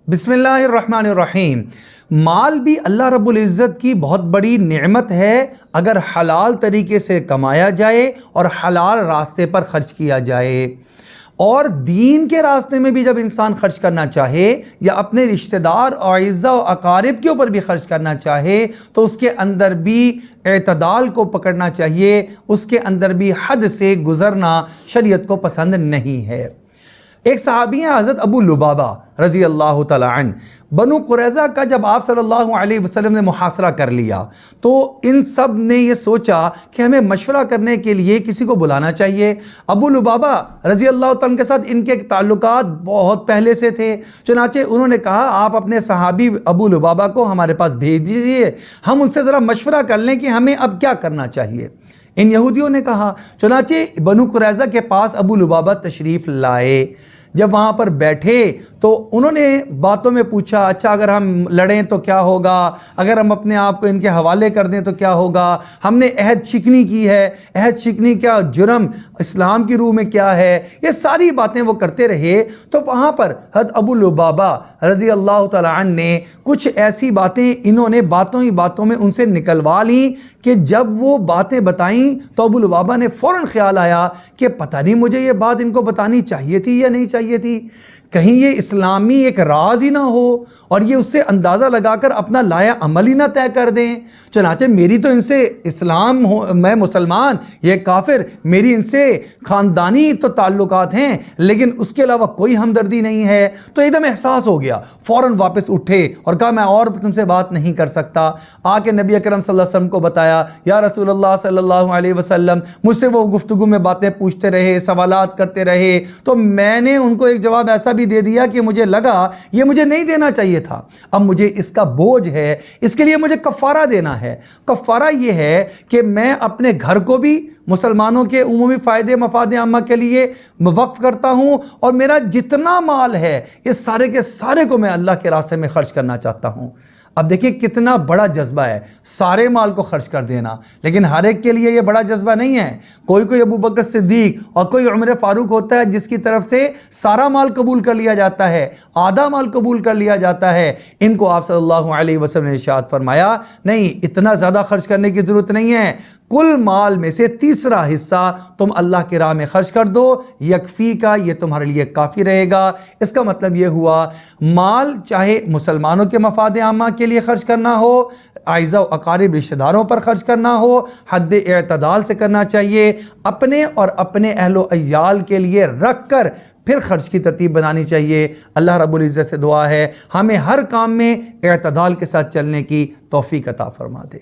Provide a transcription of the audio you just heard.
بسم اللہ الرحمن الرحیم۔ مال بھی اللہ رب العزت کی بہت بڑی نعمت ہے اگر حلال طریقے سے کمایا جائے اور حلال راستے پر خرچ کیا جائے، اور دین کے راستے میں بھی جب انسان خرچ کرنا چاہے یا اپنے رشتہ دار اور اعزاء و اقارب کے اوپر بھی خرچ کرنا چاہے تو اس کے اندر بھی اعتدال کو پکڑنا چاہیے، اس کے اندر بھی حد سے گزرنا شریعت کو پسند نہیں ہے۔ ایک صحابی ہیں حضرت ابو لبابہ رضی اللہ تعالی عنہ۔ بنو قریظہ کا جب آپ صلی اللہ علیہ وسلم نے محاصرہ کر لیا تو ان سب نے یہ سوچا کہ ہمیں مشورہ کرنے کے لیے کسی کو بلانا چاہیے۔ ابو لبابہ رضی اللہ تعالیٰ عنہ کے ساتھ ان کے تعلقات بہت پہلے سے تھے، چنانچہ انہوں نے کہا آپ اپنے صحابی ابو لبابہ کو ہمارے پاس بھیج دیجیے، ہم ان سے ذرا مشورہ کر لیں کہ ہمیں اب کیا کرنا چاہیے۔ ان یہودیوں نے کہا، چنانچہ بنو قریظہ کے پاس ابو لبابہ تشریف لائے۔ جب وہاں پر بیٹھے تو انہوں نے باتوں میں پوچھا، اچھا اگر ہم لڑیں تو کیا ہوگا، اگر ہم اپنے آپ کو ان کے حوالے کر دیں تو کیا ہوگا، ہم نے عہد شکنی کی ہے، عہد شکنی کا جرم اسلام کی روح میں کیا ہے، یہ ساری باتیں وہ کرتے رہے۔ تو وہاں پر حضرت ابو لبابہ رضی اللہ تعالیٰ عنہ نے کچھ ایسی باتیں انہوں نے باتوں ہی باتوں میں ان سے نکلوا لیں کہ جب وہ باتیں بتائیں تو ابو لبابہ نے فوراً خیال آیا کہ پتہ نہیں مجھے یہ بات ان کو بتانی چاہیے تھی یا نہیں چاہیے تھی، کہیں یہ اسلامی ایک راز ہی نہ ہو اور یہ اس سے اندازہ لگا کر اپنا لایا عمل ہی نہ طے کر دیں۔ چنانچہ میری تو ان سے اسلام میں مسلمان، یہ کافر، میری ان سے خاندانی تو تعلقات ہیں لیکن اس کے علاوہ کوئی ہمدردی نہیں ہے۔ تو ایک دم احساس ہو گیا، فوراً واپس اٹھے اور کہا میں اور تم سے بات نہیں کر سکتا۔ آ کے نبی اکرم صلی اللہ علیہ وسلم کو بتایا، یا رسول اللہ صلی اللہ علیہ وسلم، مجھ سے وہ گفتگو میں باتیں پوچھتے رہے، سوالات کرتے رہے، تو میں نے ان کو ایک جواب ایسا بھی دے دیا کہ مجھے لگا یہ مجھے نہیں دینا چاہیے تھا، اب مجھے اس کا بوجھ ہے، اس کے لیے مجھے کفارہ دینا ہے۔ کفارہ یہ ہے کہ میں اپنے گھر کو بھی مسلمانوں کے عمومی فائدے مفاد عامہ کے لیے وقف کرتا ہوں، اور میرا جتنا مال ہے یہ سارے کے سارے کو میں اللہ کے راستے میں خرچ کرنا چاہتا ہوں۔ اب دیکھیں کتنا بڑا جذبہ ہے سارے مال کو خرچ کر دینا، لیکن ہر ایک کے لیے یہ بڑا جذبہ نہیں ہے۔ کوئی ابو بکر صدیق اور کوئی عمر فاروق ہوتا ہے جس کی طرف سے سارا مال قبول کر لیا جاتا ہے، آدھا مال قبول کر لیا جاتا ہے۔ ان کو آپ صلی اللہ علیہ وسلم نے ارشاد فرمایا نہیں، اتنا زیادہ خرچ کرنے کی ضرورت نہیں ہے، کل مال میں سے تیسرا حصہ تم اللہ کی راہ میں خرچ کر دو، یکفی کا، یہ تمہارے لیے کافی رہے گا۔ اس کا مطلب یہ ہوا مال چاہے مسلمانوں کے مفاد عامہ کے لیے خرچ کرنا ہو، اعزاء و اقارب رشتہ داروں پر خرچ کرنا ہو، حد اعتدال سے کرنا چاہیے، اپنے اور اپنے اہل و عیال کے لیے رکھ کر پھر خرچ کی ترتیب بنانی چاہیے۔ اللہ رب العزت سے دعا ہے ہمیں ہر کام میں اعتدال کے ساتھ چلنے کی توفیق عطا فرما دے۔